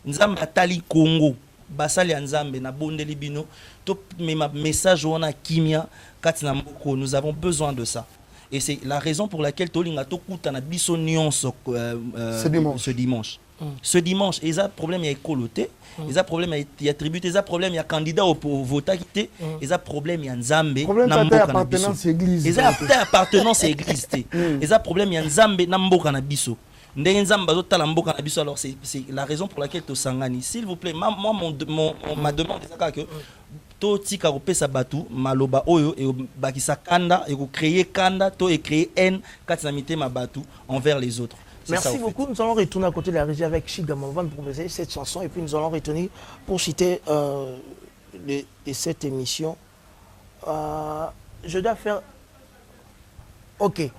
Nzambe atali Congo, basali Nzambe na bondeli bino, to ma message wana kimia katina mboko, nous avons besoin de ça. Et c'est la raison pour laquelle tolinga to kuta na biso nyonso ce dimanche. Ce dimanche, il y a un problème il y a écoloté, il y a un problème il y a tribut, il y a un problème il y a candidat au vote quitté, il y a un problème il y a Nzambe, problème appartenance église. Il y a appartenance à église. Il y a un problème il y a Nzambe na mboka na biso. Ndenge Nzambe bazota la mboka na biso, alors c'est la raison pour laquelle to sangani. S'il vous plaît, moi ma demande c'est que to tika kopesa batu maloba oyo et bakisa kanda et ko créer kanda to et créer haine katina mitema batu envers les autres. Merci beaucoup. Nous allons retourner à côté de la régie avec Chigama. On va nous proposer cette chanson et puis nous allons retourner pour citer cette émission. Je dois faire... Ok.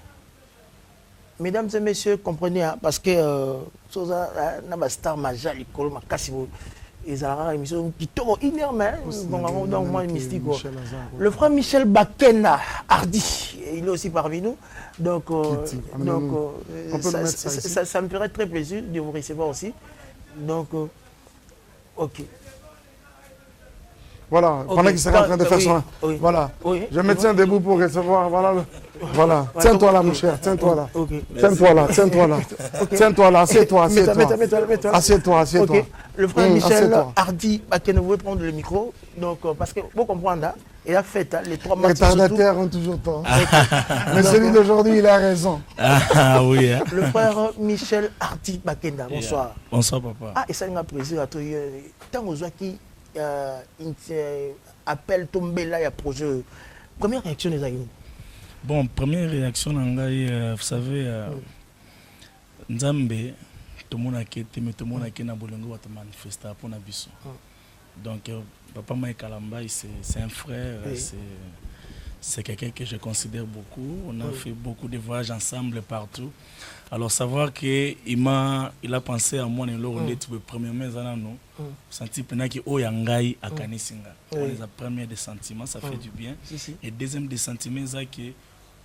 Mesdames et messieurs, comprenez, hein, parce que star major, émission qui tourne une heure, mais donc moi mystique. Le frère Michel Bakena Hardy, il est aussi parmi nous. Donc, ça me ferait très plaisir de vous recevoir aussi. Donc, ok. Voilà, pendant qu'il sera en train de faire son... Voilà, je me tiens debout pour recevoir, voilà. Tiens-toi là, mon cher, tiens-toi là. Tiens-toi là. Tiens-toi là, assieds-toi. Assieds-toi. Le frère Michel Hardy, vous pouvez prendre le micro. Donc, parce que vous comprenez, il a fait les 3 matchs. Les retardataires ont toujours tort. Mais celui d'aujourd'hui, il a raison. Ah oui. Le frère Michel Hardy Bakenda, bonsoir. Bonsoir, papa. Ah, et ça m'a plaisir à toi. Tant aux qui appelle tomber là, il y a projet. Première réaction des amis. Bon, première réaction, vous savez, Nzambe, tout le monde a quitté, mais tout le monde a quitté na bolongo va te manifester pour na biso. Donc, papa Mike Kalamba, c'est un frère, c'est quelqu'un que je considère beaucoup. On a fait beaucoup de voyages ensemble partout. Alors savoir qu'il a pensé à moi, premièrement, senti que Oyangai a Kanisinga. On les a premiers des sentiments, ça fait du bien. Et deuxième des sentiments, c'est que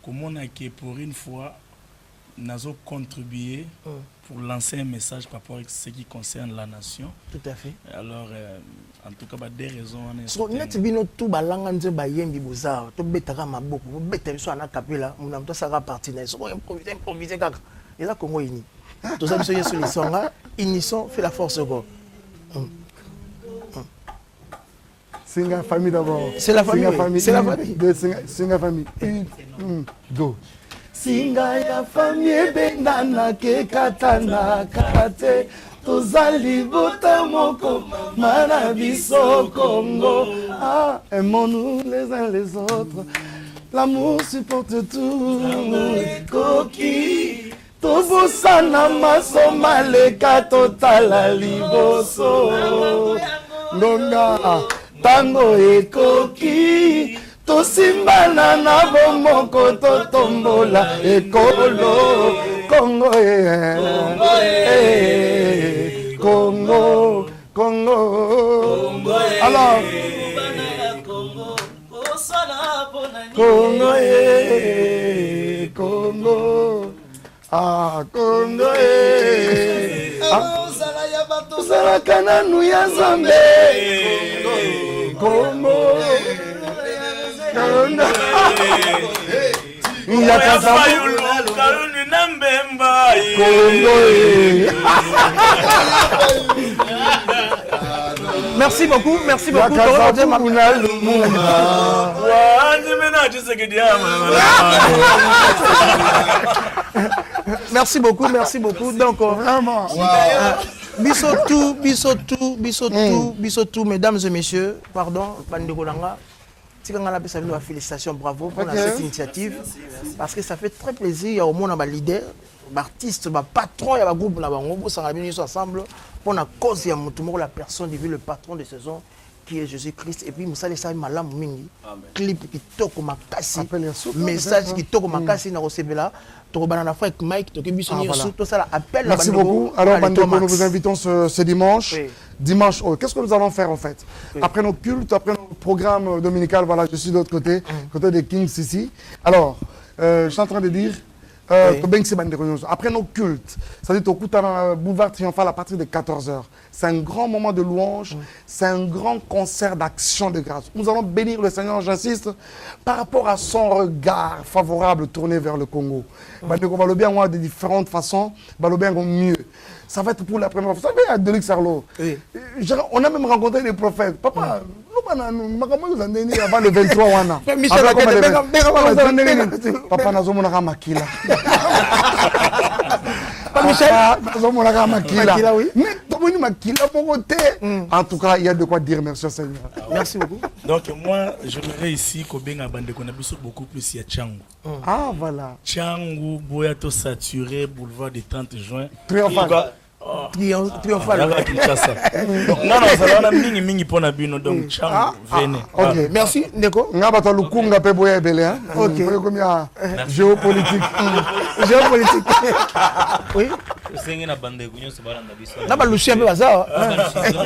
comment on a que pour une fois, nous avons contribué pour lancer un message par rapport à ce qui concerne la nation. Tout à fait. Alors, en tout cas, des raisons. So, net bino tout balanga nze bayembi bozar to betaka maboko bo beta biso ana kapela muna mto saka parti na so improviser kaka eza Congo ini to ça biso yeso lisonga unison fait la force go. Singa famille d'abord. C'est la famille. C'est la famille. Singa famille. Go. Singa ya famille benana ke katana kate tozali bota moko mana biso Congo. Ah, aimons-nous les uns les autres. L'amour supporte tout. Koki tobosana maso maleka totala liboso. Ndonga tango ekoki tosimbana na bomoko totombola ekolo Congo Congo Congo. Alors Congo Congo ah Congo osala kananu ya Nzambe Congo Congo Merci beaucoup, merci beaucoup. Merci beaucoup, merci beaucoup. Donc, vraiment. Bisous, mesdames et messieurs, pardon, Bandekolanga. Félicitations, bravo pour cette initiative. Parce que ça fait très plaisir. Il y a au moins un leader, un artiste, un patron, il y a un groupe, on s'est ensemble pour la cause. Il y a la personne qui vit le patron de saison qui est Jésus-Christ. Et puis, Moussa Lessa Malam Mingi, clip qui toque au Makassi, message qui toque au Makassi, dans le là. Merci beaucoup. Alors, nous vous invitons ce dimanche. Dimanche, qu'est-ce que nous allons faire en fait? Après nos cultes, après nos programmes dominicaux, voilà, je suis de l'autre côté, côté des Kings ici. Alors, je suis en train de dire, après nos cultes, c'est-à-dire au boulevard Triomphal à partir de 14h. C'est un grand moment de louange, c'est un grand concert d'action de grâce. Nous allons bénir le Seigneur, j'insiste, par rapport à son regard favorable tourné vers le Congo. On va le bien voir de différentes façons, on va le bien mieux. Ça va être pour la première fois. Vous savez, à Delix Arlo, on a même rencontré des prophètes. Papa, avant le 23 wana. Papa nazomona makila. En tout cas, il y a de quoi dire merci au Seigneur. Merci beaucoup. Donc moi, j'aimerais ici qu'on ait beaucoup plus de Tchangu. Ah voilà. Tchangu, Boyato saturé, boulevard du 30 juin. Triomphal. Triomphal. Non, ça va mingi pour Nabino, donc Tchangu, venez. Ok, merci Neko. Ngabata Lukunga pe Boya Ebele, hein. Ok. Géopolitique. Géopolitique. Oui. Naba Lucien pe baza.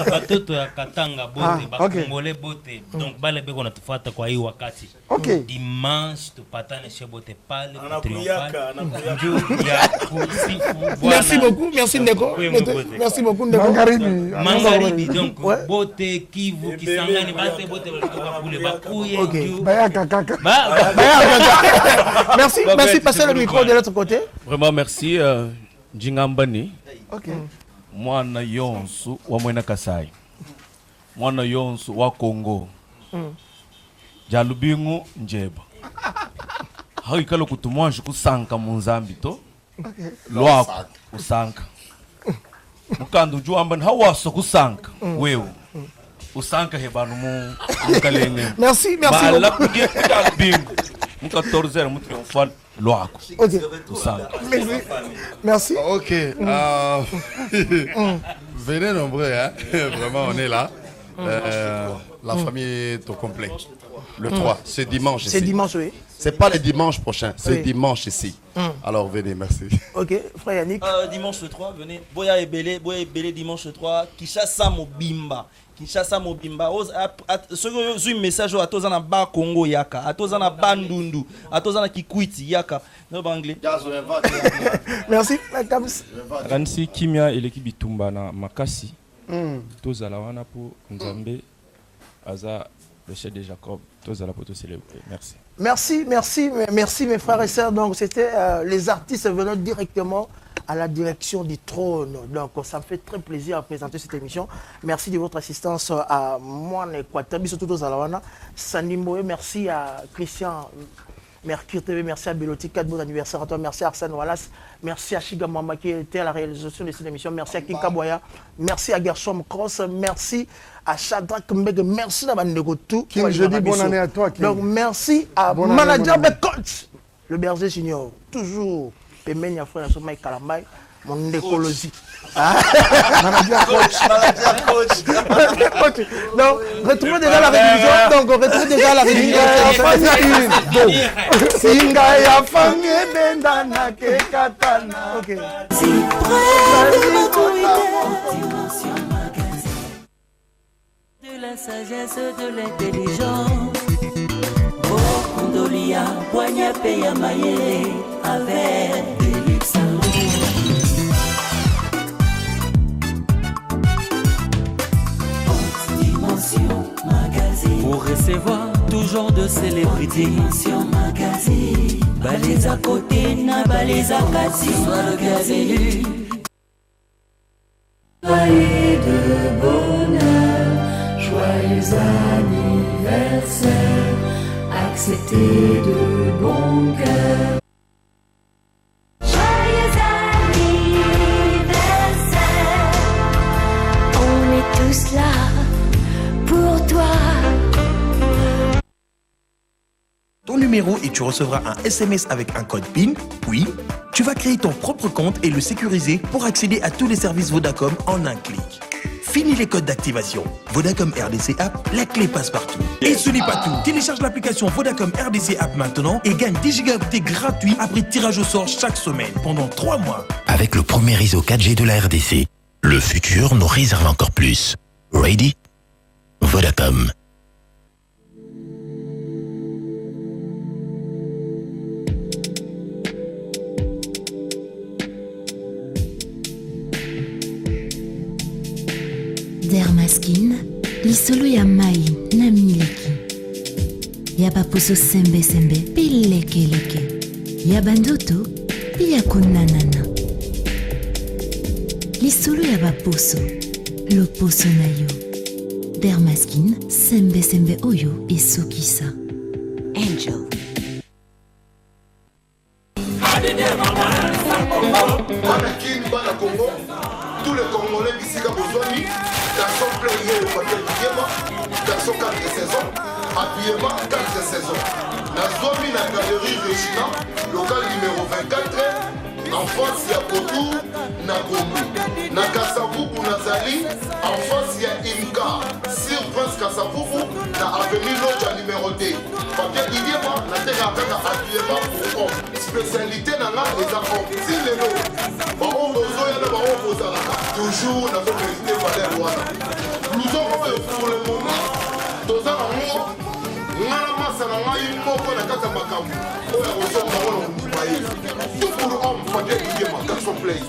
Batoto ya Katanga bote, bakongole bote. Donc bale beko natufata kwa hii wakati. Ok. Dimanche tupatane chez bote pale Triomphal. Merci beaucoup, merci Neko. Merci beaucoup Neko. Mangaribi donc bote Kivu Kisangani bate bote kutoka kule bakuye. Bayaka kaka. Merci, merci passer le micro de l'autre côté. Vraiment merci Njingambani. Ok. Mwana yonsu wa Mwena Kasai. Mwana yonsu wa Congo. Jalubingu njeba. Haikalo kutumwanju kusanka munzambi to. Lwako kusanka. Mukandu juambani hawaso kusanka wewe. Usanka hebanu mukalenge. Merci, merci. Bala kugeta bingu. Muka torzer mutriomphal. Loaco. Ok. Merci. Ok. Venez nombreux, hein. Vraiment, on est là. La famille est au complet. Le 3, c'est dimanche ici. C'est dimanche, oui. C'est pas le dimanche prochain, c'est Oui. dimanche ici. Alors venez, merci. Ok, frère Yannick. Dimanche le 3, venez. Boya et Belé dimanche le 3. Kinshasa Mobimba. Kinshasa Mobimba. Ce que un message à tous en bas Congo Yaka, à tous en Bandundu, à tous en Kikwiti Yaka. Non, anglais. Merci. Ransi Kimia et l'équipe Bitumba na Makasi. Tous à la wana pour Nzambe. Aza, le chef de Jacob. Tous à la pour te célébrer. Merci. Merci mes frères et sœurs. Donc c'était les artistes venant directement à la direction du trône. Donc ça me fait très plaisir à présenter cette émission. Merci de votre assistance à moi, Équateur, surtout aux Alawana. Sanimboé, merci à Christian Mercure TV, merci à Beloti, 4 bon anniversaire à toi, merci à Arsène Wallace, merci à Chiga Mama qui était à la réalisation de cette émission, merci à Kinka Boya, merci à Gershom Cross, merci à Shadrach Mbeg, merci à Bandegotou. Kim, je dis bonne année à toi, Kim. Donc merci à Manager Coach, le berger junior, toujours. Pemenya frère Mike Kalambay, mon écologie. Manager coach. Donc, retrouvez déjà la révision. Singa ya fange benda na ke katana. Ok. Si près de ma de la sagesse, de l'intelligence. Bokondolia, poigna peya maye, avec des Luxembourg. Dimension Magazine. Pour recevoir toujours de célébrités. Dimension Magazine. Balais à côté, na balais à Kasi. Sois le gaz élu. Soyez de bonheur, joyeux anniversaire. Acceptez de bon cœur. Joyeux anniversaire. On est tous là pour toi. Ton numéro et tu recevras un SMS avec un code PIN. Puis, tu vas créer ton propre compte et le sécuriser pour accéder à tous les services Vodacom en un clic. Fini les codes d'activation. Vodacom RDC App, la clé passe partout. Et ce n'est pas tout. Télécharge l'application Vodacom RDC App maintenant et gagne 10 gigaoctets gratuits après tirage au sort chaque semaine pendant 3 mois. Avec le premier réseau 4G de la RDC, le futur nous réserve encore plus. Ready? Vodacom. Dermaskin, lisolo ya mai na miliki. Ya bapuso sembe sembe pilekeleke. Ya bandoto pia kunanana. Lisolo ya bapuso, loposo na yo. Dermaskin, sembe sembe oyo esokisa. Angel. Tous les Congolais d'ici à Bozoni, garçon player au côté du Yéma, garçon 4 saisons, habillement 4 saisons. La zone la galerie Regina, local numéro 24, en face il y a Kotou, Nagombi. Nakasavubu Nazali, en face il y a Inka, sur Prince Kasavubu, na avenue Loja numéro 2. Papier du Yéma, na terre avec un habillement pour hommes. Spécialité dans les hommes. Si les lots. Toujours dans notre vérité Valère. Nous avons pour le moment, dans un amour, nous avons une moko na kata makambu. Tout pour l'homme, faut dire qu'il y a ma garçon play.